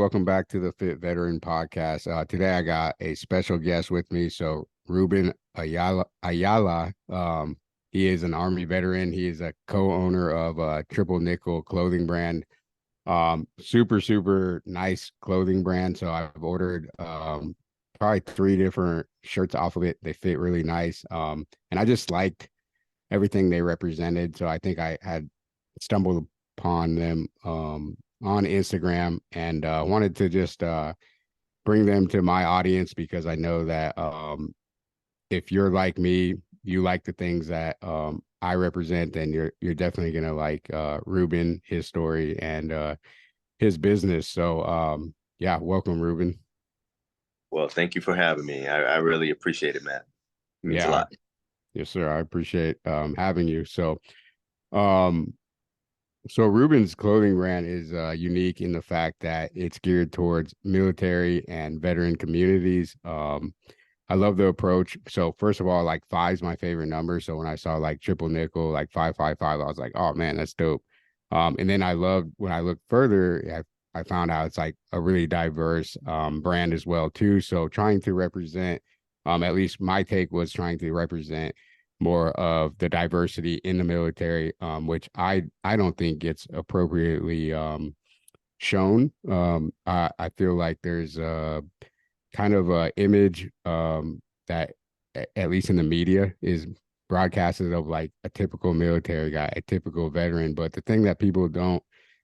Welcome back to the Fit Veteran Podcast. Today I got a special guest with me. So Ruben Ayala, he is an Army veteran. He is a co-owner of Triple Nickel clothing brand. Super nice clothing brand. So I've ordered probably three different shirts off of it. They fit really nice. And I just liked everything they represented. So I think I had stumbled upon them on Instagram and wanted to just bring them to my audience because I know that if you're like me, you like the things that I represent, then you're definitely gonna like Ruben, his story, and his business. So yeah, welcome, Ruben. Well, thank you for having me. I really appreciate it, Matt. It means a Yeah, lot. yes, sir. I appreciate having you. Um, So Ruben's clothing brand is unique in the fact that it's geared towards military and veteran communities. I love the approach. So first of all, like five's my favorite number. So when I saw like triple nickel, like 555, I was like, oh man, that's dope. And then I loved when I looked further, I found out it's like a really diverse brand as well too. So trying to represent, at least my take was trying to represent more of the diversity in the military, which I don't think gets appropriately shown. I feel like there's a kind of a image that at least in the media is broadcasted of like a typical military guy, a typical veteran. But the thing that people don't,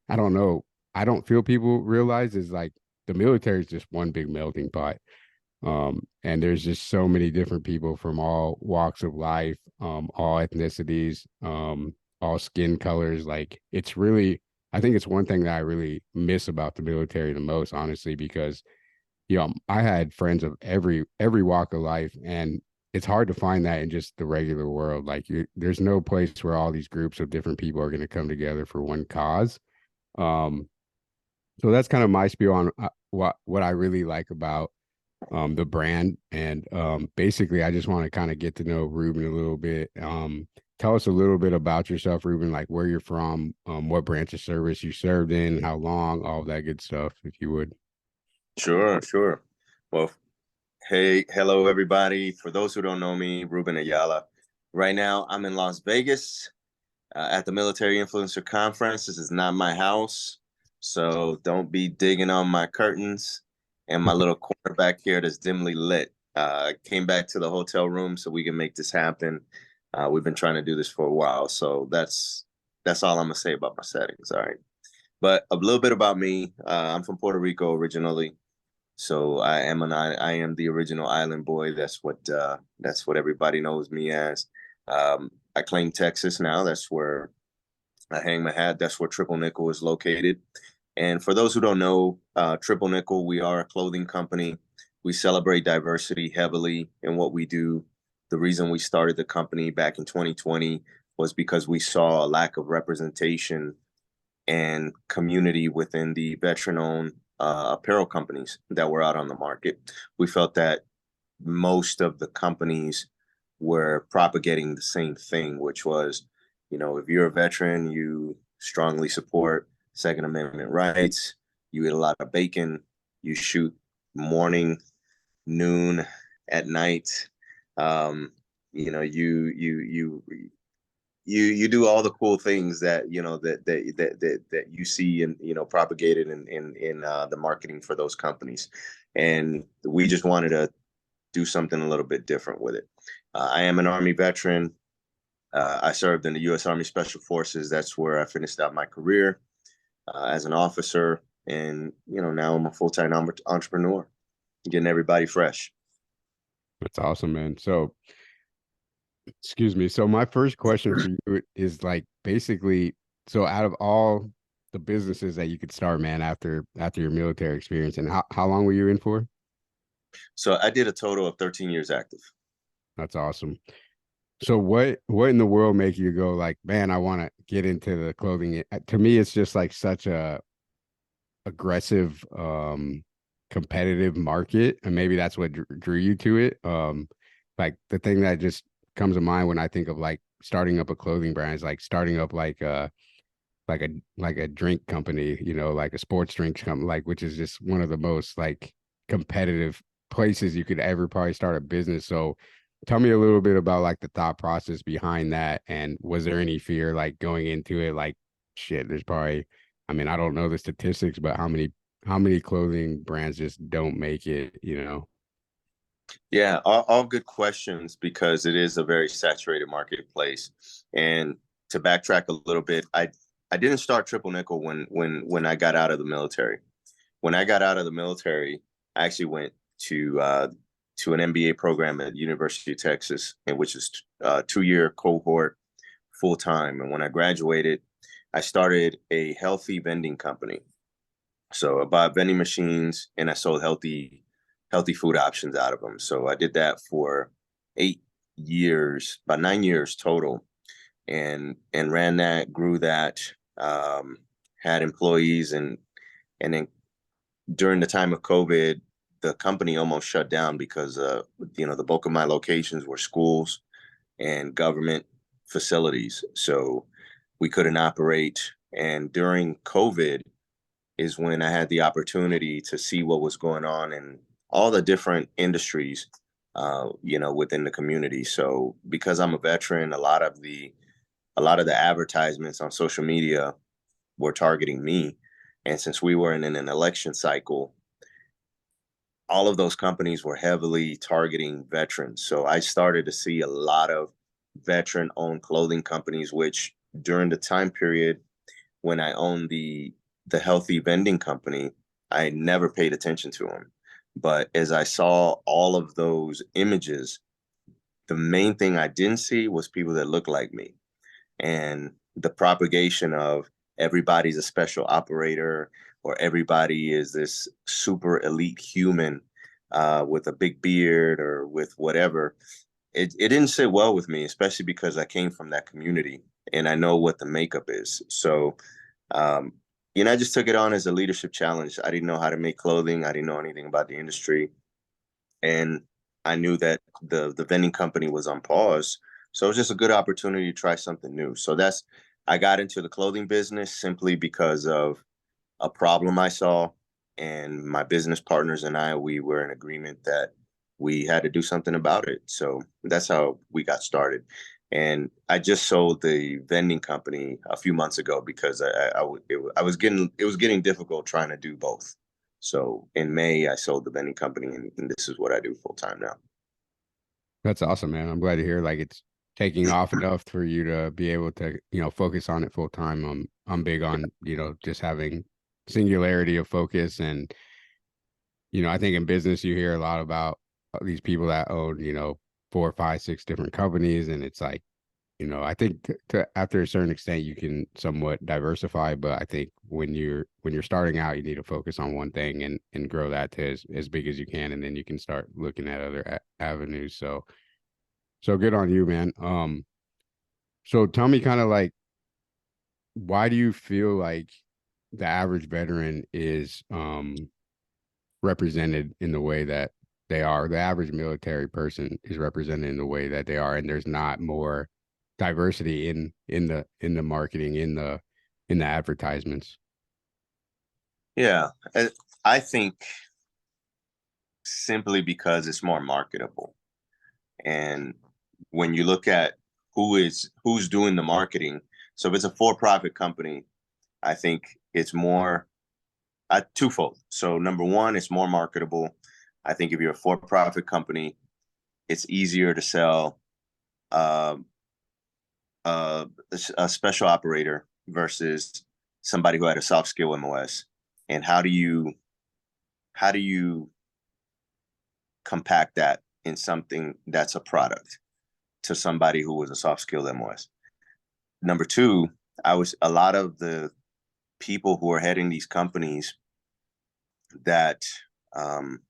I don't know, I don't feel people realize is like the military is just one big melting pot. And there's just so many different people from all walks of life, all ethnicities, all skin colors. Like it's really, I think it's one thing that I really miss about the military the most, honestly, because I had friends of every walk of life, and it's hard to find that in just the regular world. Like there's no place where all these groups of different people are going to come together for one cause. Um, so that's kind of my spiel on what I really like about the brand. And basically, I just want to kind of get to know Ruben a little bit. Tell us a little bit about yourself, Ruben, like where you're from, what branch of service you served in, how long, all that good stuff, if you would. Sure, sure. Well, hello everybody. For those who don't know me, Ruben Ayala. Right now, I'm in Las Vegas at the Military Influencer Conference. This is not my house, so don't be digging on my curtains and my little corner back here that's dimly lit. Came back to the hotel room so we can make this happen. We've been trying to do this for a while, so that's all I'm gonna say about my settings. All right, but a little bit about me. I'm from Puerto Rico originally. So I am the original island boy. That's what everybody knows me as. I claim Texas now. That's where I hang my hat. That's where Triple Nickel is located. And for those who don't know, Triple Nickel, we are a clothing company. We celebrate diversity heavily in what we do. The reason we started the company back in 2020 was because we saw a lack of representation and community within the veteran-owned apparel companies that were out on the market. We felt that most of the companies were propagating the same thing, which was, if you're a veteran, you strongly support Second Amendment rights. You eat a lot of bacon. You shoot morning, noon, at night. You do all the cool things that that you see and propagated in the marketing for those companies, and we just wanted to do something a little bit different with it. I am an Army veteran. I served in the U.S. Army Special Forces. That's where I finished out my career as an officer, and now I'm a full-time entrepreneur, getting everybody fresh. That's awesome, man. So, excuse me. So my first question for you is like basically, so out of all the businesses that you could start, man, after your military experience, and how long were you in for? So I did a total of 13 years active. That's awesome. So what in the world make you go like, man, I want to get into the clothing? To me, it's just like such a aggressive, competitive market, and maybe that's what drew you to it. Like the thing that just comes to mind when I think of like starting up a clothing brand is like starting up like like a drink company, you know, like a sports drinks company, like which is just one of the most like competitive places you could ever probably start a business. So tell me a little bit about like the thought process behind that. And was there any fear like going into it, like shit, there's probably, I mean, I don't know the statistics, but how many clothing brands just don't make it, you know? Yeah, all good questions because it is a very saturated marketplace. And to backtrack a little bit, I didn't start Triple Nickel when I got out of the military. When I got out of the military, I actually went to an MBA program at the University of Texas, and which is a 2-year cohort full time. And when I graduated, I started a healthy vending company. So I bought vending machines and I sold healthy food options out of them. So I did that for 8 years, about 9 years total, and ran that, grew that, had employees, and then during the time of COVID, the company almost shut down because the bulk of my locations were schools and government facilities. So we couldn't operate. And during COVID is when I had the opportunity to see what was going on in all the different industries, within the community. So because I'm a veteran, a lot of the advertisements on social media were targeting me. And since we were in an election cycle, all of those companies were heavily targeting veterans. So I started to see a lot of veteran owned clothing companies, which during the time period when I owned the healthy vending company, I never paid attention to them. But as I saw all of those images, the main thing I didn't see was people that looked like me. And the propagation of everybody's a special operator or everybody is this super elite human with a big beard or with whatever, it didn't sit well with me, especially because I came from that community and I know what the makeup is. So, um, I just took it on as a leadership challenge. I didn't know how to make clothing. I didn't know anything about the industry. And I knew that the vending company was on pause. So it was just a good opportunity to try something new. So I got into the clothing business simply because of a problem I saw, and my business partners and we were in agreement that we had to do something about it. So that's how we got started. And I just sold the vending company a few months ago because it was getting difficult trying to do both. So in May, I sold the vending company, and this is what I do full time now. That's awesome, man. I'm glad to hear like it's taking off enough for you to be able to, you know, focus on it full time. I'm big on, you know, just having singularity of focus. And, you know, I think in business you hear a lot about these people that own, you know, four, five, six different companies. And it's like, you know, I think after a certain extent you can somewhat diversify, but I think when you're starting out, you need to focus on one thing and grow that to as big as you can, and then you can start looking at other avenues. So good on you, man. So tell me kind of like, why do you feel like the average veteran is represented in the way that they are? The average military person is represented in the way that they are, and there's not more diversity in the marketing, in the advertisements. Yeah, I think simply because it's more marketable. And when you look at who's doing the marketing, so if it's a for-profit company, I think it's more twofold. So number one, it's more marketable. I think if you're a for-profit company, it's easier to sell uh, a special operator versus somebody who had a soft skill MOS. And how do you compact that in something that's a product to somebody who was a soft skill MOS? Number two, a lot of the people who are heading these companies that um,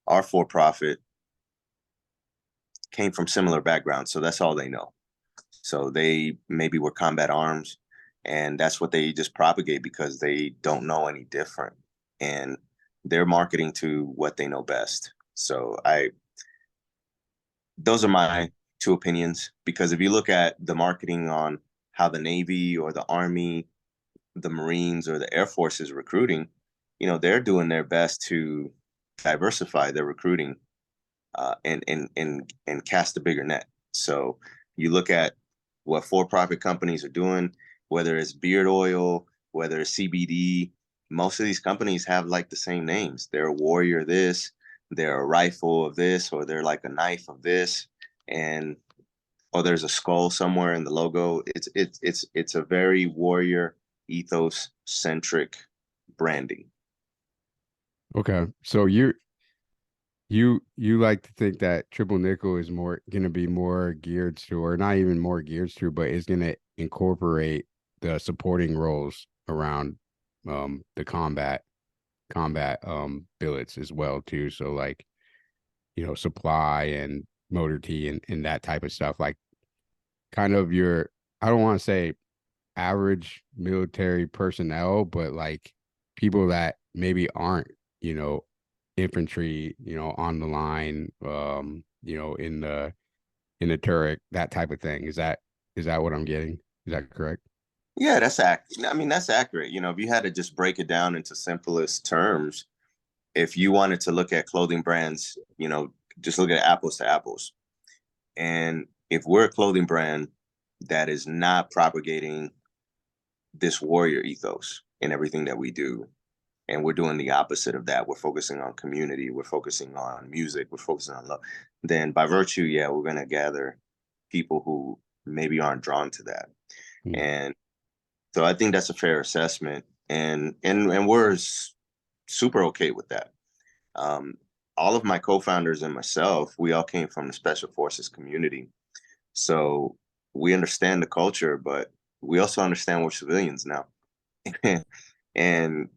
are for profit came from similar backgrounds, so that's all they know. So they maybe were combat arms, and that's what they just propagate because they don't know any different, and they're marketing to what they know best. So those are my two opinions, because if you look at the marketing on how the Navy or the Army the Marines or the Air Force is recruiting, they're doing their best to diversify their recruiting, and cast a bigger net. So you look at what for-profit companies are doing, whether it's beard oil, whether it's CBD. Most of these companies have like the same names. They're a warrior this, they're a rifle of this, or they're like a knife of this, and or there's a skull somewhere in the logo. It's a very warrior ethos centric branding. Okay. So you like to think that triple nickel is more going to be more geared to, or not even more geared to, but is going to incorporate the supporting roles around the combat billets as well too. So like, supply and motor T and that type of stuff. Like kind of your, I don't want to say average military personnel, but like people that maybe aren't, infantry, on the line, in the turret, that type of thing. Is that what I'm getting? Is that correct? Yeah, I mean, that's accurate. If you had to just break it down into simplest terms, if you wanted to look at clothing brands, just look at apples to apples. And if we're a clothing brand that is not propagating this warrior ethos in everything that we do, and we're doing the opposite of that, we're focusing on community, we're focusing on music, we're focusing on love, then by virtue, yeah, we're going to gather people who maybe aren't drawn to that. Mm. And so I think that's a fair assessment, and we're super okay with that. Um, all of my co-founders and myself, we all came from the special forces community, so we understand the culture, but we also understand we're civilians now, and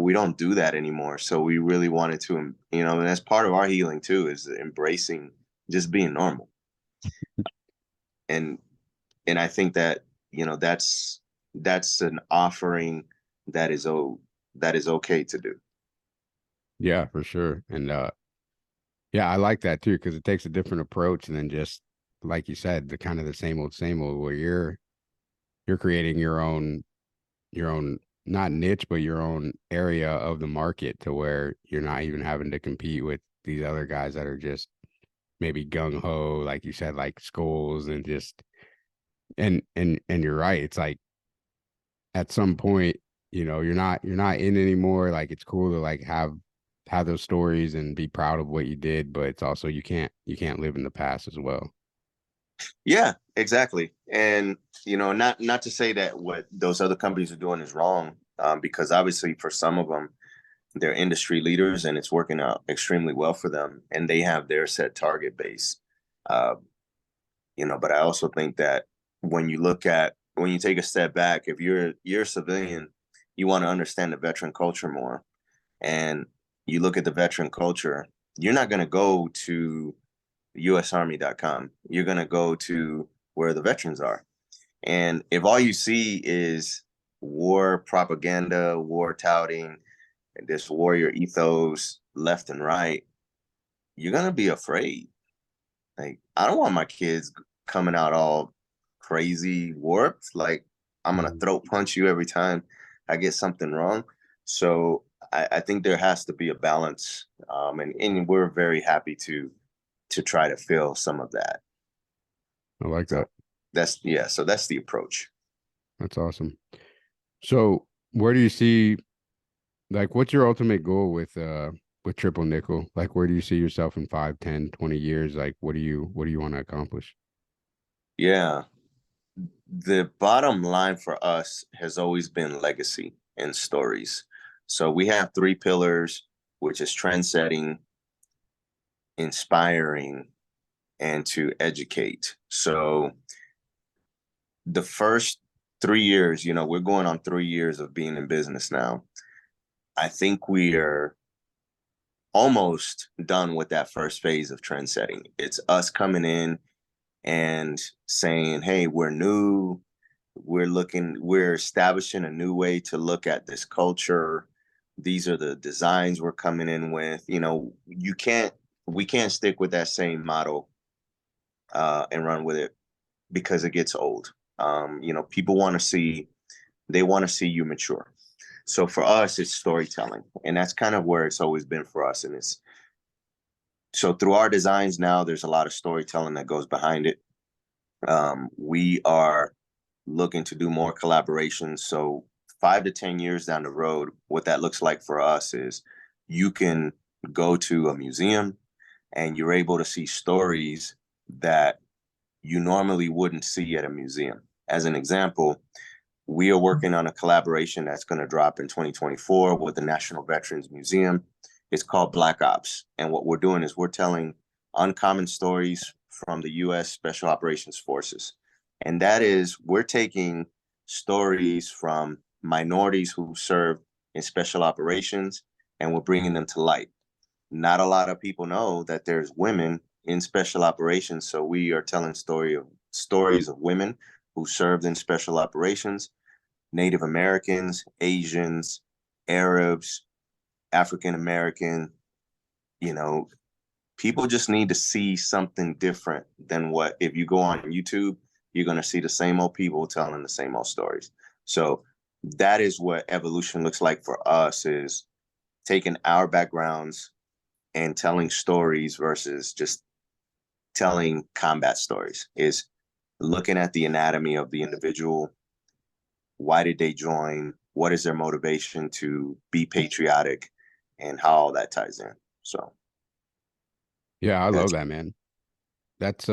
we don't do that anymore. So we really wanted to, and that's part of our healing too, is embracing just being normal, and I think that that's an offering that is okay to do. Yeah, for sure. And yeah, I like that too because it takes a different approach and then just like you said, the kind of the same old where you're creating your own not niche but your own area of the market to where you're not even having to compete with these other guys that are just maybe gung ho, like you said, like skulls and just and you're right. It's like at some point, you're not in anymore. Like it's cool to like have those stories and be proud of what you did, but it's also you can't live in the past as well. Yeah, exactly. And not to say that what those other companies are doing is wrong, because obviously for some of them, they're industry leaders and it's working out extremely well for them, and they have their set target base. Uh, but I also think that when you take a step back, if you're a civilian, you want to understand the veteran culture more, and you look at the veteran culture, you're not going to go to usarmy.com. You're going to go to where the veterans are. And if all you see is war propaganda, war touting, and this warrior ethos left and right, you're going to be afraid. Like, I don't want my kids coming out all crazy warped. Like, I'm going to Mhm. throat punch you every time I get something wrong. So I think there has to be a balance. And we're very happy to try to fill some of that. I like So that. so that's the approach. That's awesome. So where do you see, like, what's your ultimate goal with triple nickel? Like, where do you see yourself in 5, 10, 20 years? Like, what do you want to accomplish? Yeah. The bottom line for us has always been legacy and stories. So we have three pillars, which is trend setting, inspiring, and to educate. So the first 3 years, we're going on 3 years of being in business now. I think we are almost done with that first phase of trend setting. It's us coming in and saying, hey, we're new. We're establishing a new way to look at this culture. These are the designs we're coming in with. We can't stick with that same model, and run with it because it gets old. People want to see they want to see you mature. So for us, it's storytelling, and that's kind of where it's always been for us. And it's so through our designs now, there's a lot of storytelling that goes behind it. We are looking to do more collaborations. So 5 to 10 years down the road, what that looks like for us is you can go to a museum and you're able to see stories that you normally wouldn't see at a museum. As an example, we are working on a collaboration that's going to drop in 2024 with the National Veterans Museum. It's called Black Ops. And what we're doing is we're telling uncommon stories from the U.S. Special Operations Forces. And that is, we're taking stories from minorities who served in special operations and we're bringing them to light. Not a lot of people know that there's women in special operations. So we are telling stories of women who served in special operations, Native Americans, Asians, Arabs, African American. You know, people just need to see something different than what, if you go on YouTube, you're going to see the same old people telling the same old stories. So that is what evolution looks like for us, is taking our backgrounds and telling stories versus just telling combat stories, is looking at the anatomy of the individual. Why did they join? What is their motivation to be patriotic, and how all that ties in. So Yeah, I love that's that, man. That's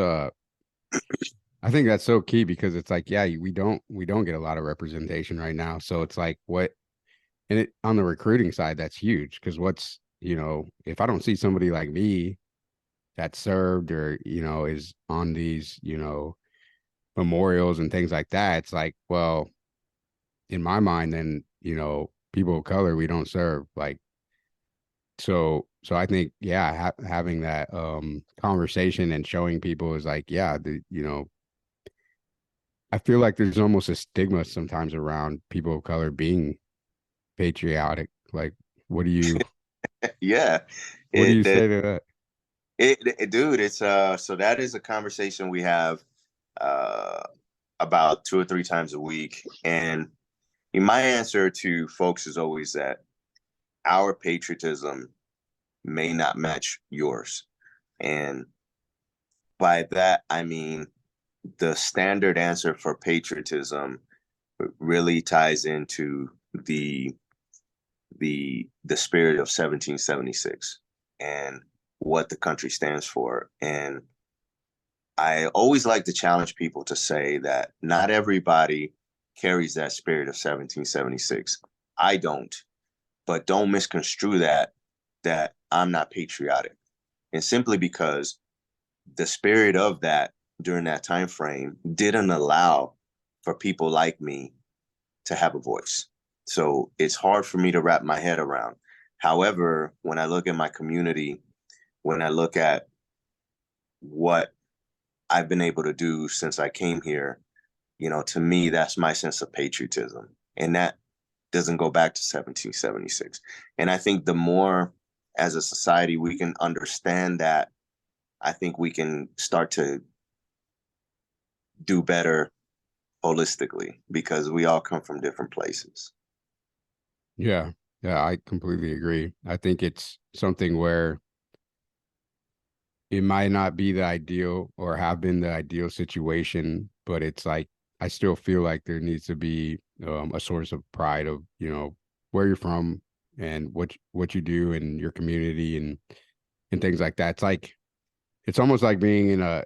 I think that's so key because it's like, yeah, we don't get a lot of representation right now. So it's like what and it on the recruiting side, that's huge because what's, if I don't see somebody like me that served or, is on these, memorials and things like that, it's like, well, in my mind, then, people of color, we don't serve. Like, so I think, yeah, having that conversation and showing people is like, yeah, I feel like there's almost a stigma sometimes around people of color being patriotic. Like, what do you yeah. what do It you that say to that? dude, it's so that is a conversation we have uh about 2 or 3 times a week. And my answer to folks is always that our patriotism may not match yours. And by that, I mean the standard answer for patriotism really ties into the spirit of 1776 and what the country stands for. And I always like to challenge people to say that not everybody carries that spirit of 1776. I don't, but don't misconstrue that I'm not patriotic. And simply because the spirit of that during that time frame didn't allow for people like me to have a voice. So it's hard for me to wrap my head around. However, when I look at my community, when I look at what I've been able to do since I came here, to me, that's my sense of patriotism. And that doesn't go back to 1776. And I think the more as a society we can understand that, I think we can start to do better holistically because we all come from different places. Yeah. Yeah, I completely agree. I think it's something where it might not be the ideal or have been the ideal situation, but it's like I still feel like there needs to be a source of pride of, where you're from and what you do in your community and things like that. It's almost like being in a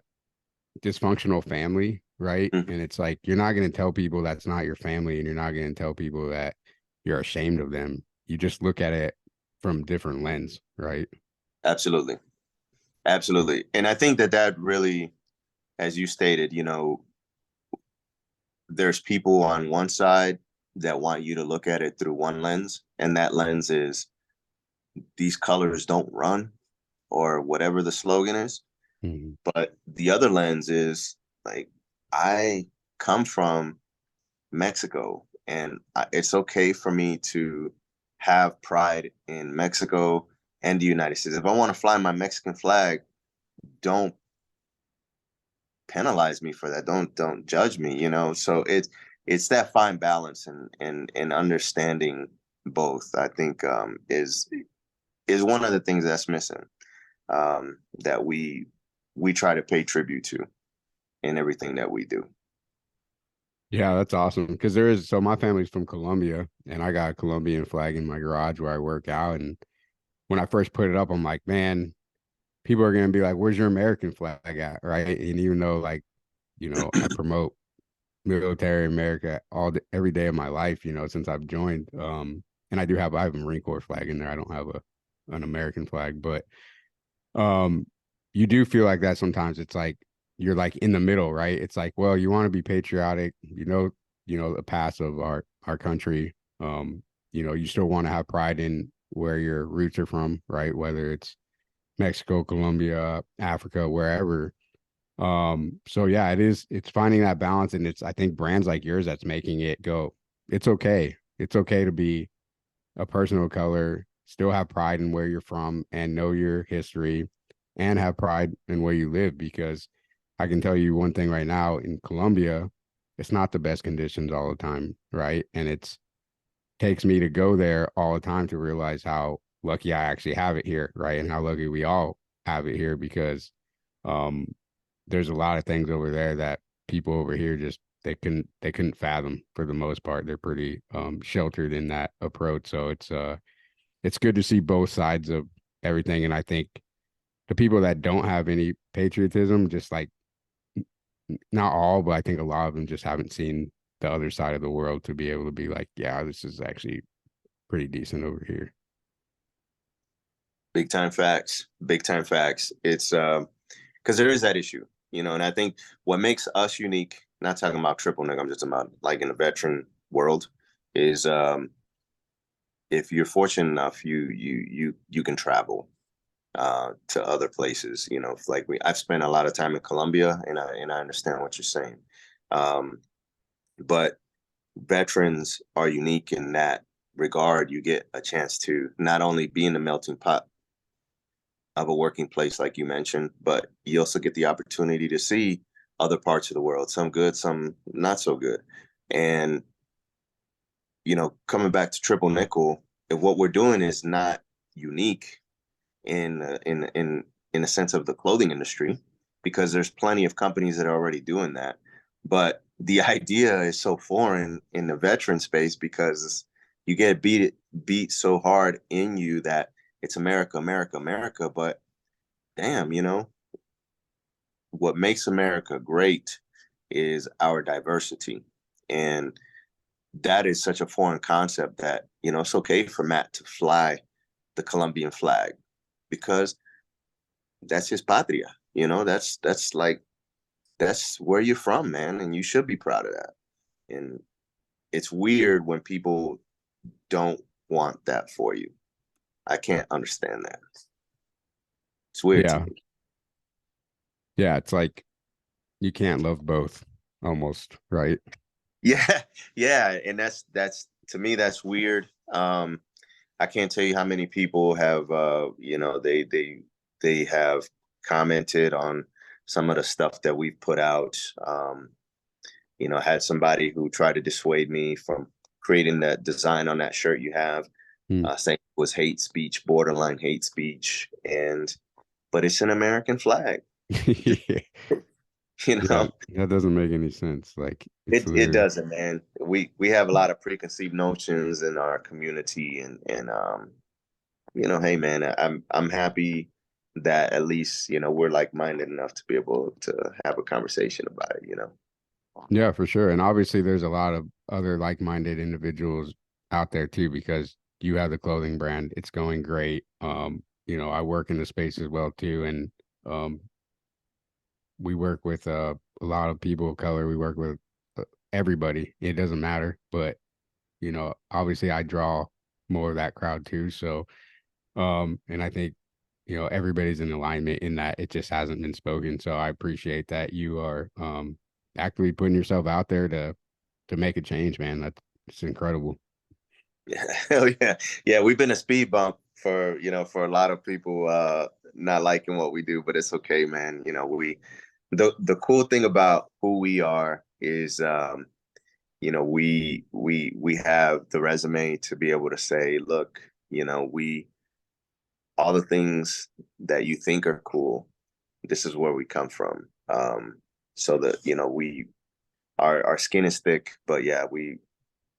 dysfunctional family, right? Mhm. And it's like you're not going to tell people that's not your family, and you're not going to tell people that you're ashamed of them. You just look at it from different lens, right? Absolutely. Absolutely. And I think that really, as you stated, there's people on one side that want you to look at it through one lens, and that lens is these colors don't run, or whatever the slogan is. Mhm. But the other lens is like, I come from Mexico, and it's okay for me to have pride in Mexico and the United States. If I want to fly my Mexican flag, don't penalize me for that. Don't judge me, So it's that fine balance and understanding both, I think, is one of the things that's missing, that we try to pay tribute to in everything that we do. Yeah, that's awesome. Because there is, so my family's from Colombia, and I got a Colombian flag in my garage where I work out. And when I first put it up, I'm like, man, people are gonna be like, "Where's your American flag at?" Right? And even though, like, I promote military America every day of my life, since I've joined. And I have a Marine Corps flag in there. I don't have an American flag, but um, you do feel like that sometimes. It's like you're like in the middle, right? It's like, well, you want to be patriotic, the past of our country. You still want to have pride in where your roots are from, right? Whether it's Mexico, Colombia, Africa, wherever. So yeah, it's finding that balance, and I think brands like yours that's making it go, it's okay. It's okay to be a person of color, still have pride in where you're from and know your history and have pride in where you live, because I can tell you one thing right now, in Colombia, it's not the best conditions all the time, right? And it's takes me to go there all the time to realize how lucky I actually have it here, right? And how lucky we all have it here, because um there's a lot of things over there that people over here just they couldn't fathom. For the most part, they're pretty sheltered in that approach. So it's good to see both sides of everything. And I think the people that don't have any patriotism, just like, not all, but I think a lot of them just haven't seen the other side of the world to be able to be like, yeah, this is actually pretty decent over here. Big time facts. Big time facts. It's because there is that issue, and I think what makes us unique, not talking about triple nigga, I'm just about like in the veteran world, is if you're fortunate enough, you can travel to other places. Like I've spent a lot of time in Colombia, and I understand what you're saying. But veterans are unique in that regard. You get a chance to not only be in the melting pot of a working place, like you mentioned, but you also get the opportunity to see other parts of the world, some good, some not so good. And, coming back to triple nickel, what we're doing is not unique in the sense of the clothing industry, because there's plenty of companies that are already doing that. But the idea is so foreign in the veteran space, because you get beat so hard in you that it's America, America, America. But damn, what makes America great is our diversity. And that is such a foreign concept that, it's okay for Matt to fly the Colombian flag, because that's his patria. That's where you're from, man, and you should be proud of that. And it's weird when people don't want that for you. I can't understand that. It's weird to Yeah. me. Yeah. It's like you can't love both almost, right? Yeah, yeah, and that's to me that's weird. I can't tell you how many people have they have commented on some of the stuff that we've put out. Had somebody who tried to dissuade me from creating that design on that shirt you have, Hmm. saying it was hate speech, borderline hate speech, but it's an American flag. You Yeah, know, that doesn't make any sense. Like, it's it literally, doesn't, man. We have a lot of preconceived notions in our community, and hey, man, I'm happy that at least we're like minded enough to be able to have a conversation about it. yeah, for sure. And obviously, there's a lot of other like-minded individuals out there too, because you have the clothing brand. It's going great. I work in the space as well too, and um, we work with a lot of people of color. We work with everybody. It doesn't matter, but obviously, I draw more of that crowd too. So, and I think everybody's in alignment in that. It just hasn't been spoken. So I appreciate that you are actively putting yourself out there to make a change, man. That's it's incredible. Yeah, hell yeah, yeah. We've been a speed bump for a lot of people not liking what we do, but it's okay, man. The cool thing about who we are is we have the resume to be able to say, look, we all the things that you think are cool, this is where we come from. So that we our skin is thick, but yeah, we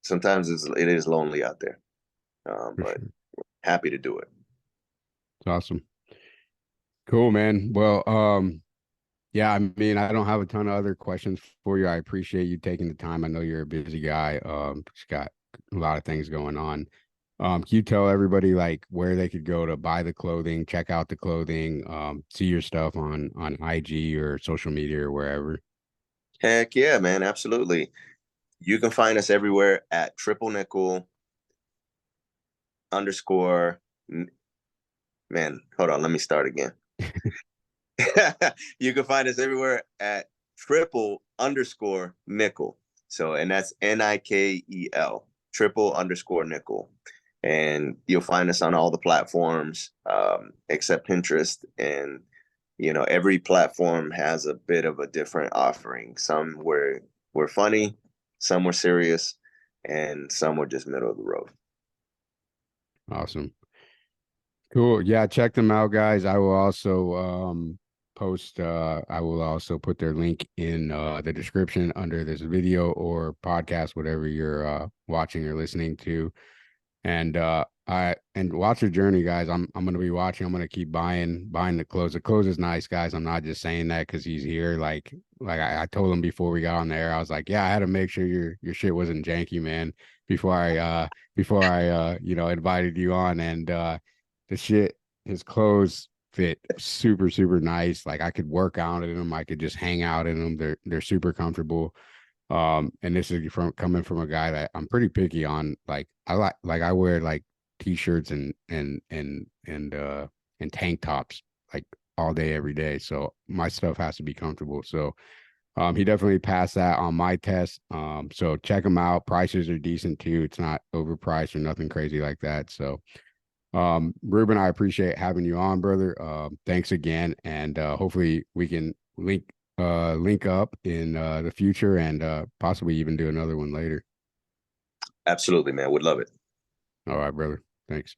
sometimes it is lonely out there. For But sure. happy to do it. It's awesome. Cool, man. Well, yeah, I mean, I don't have a ton of other questions for you. I appreciate you taking the time. I know you're a busy guy. Just got a lot of things going on. Can you tell everybody like where they could go to buy the clothing, check out the clothing, see your stuff on IG or social media or wherever? Heck yeah, man, absolutely. You can find us everywhere at triple nickel underscore. Man, hold on, let me start again. You can find us everywhere at triple underscore nickel. So, and that's Nikel, triple underscore nickel. And you'll find us on all the platforms except Pinterest. And, every platform has a bit of a different offering. Some we're funny, some were serious, and some were just middle of the road. Awesome. Cool. Yeah, check them out, guys. I will also I will also put their link in the description under this video or podcast, whatever you're watching or listening to. And watch your journey, guys. I'm gonna be watching. I'm gonna keep buying the clothes. The clothes is nice, guys. I'm not just saying that because he's here. I told him before we got on the air, I was like, yeah, I had to make sure your shit wasn't janky, man, before I invited you on. And the shit, his clothes fit super, super nice. Like I could work out in them, I could just hang out in them. They're super comfortable. And this is from coming from a guy that I'm pretty picky on. I wear like t-shirts and tank tops like all day, every day. So my stuff has to be comfortable. So he definitely passed that on my test. So check him out. Prices are decent too. It's not overpriced or nothing crazy like that. So Ruben, I appreciate having you on, brother. Thanks again. And hopefully we can link up in the future and possibly even do another one later. Absolutely, man. Would love it. All right, brother. Thanks.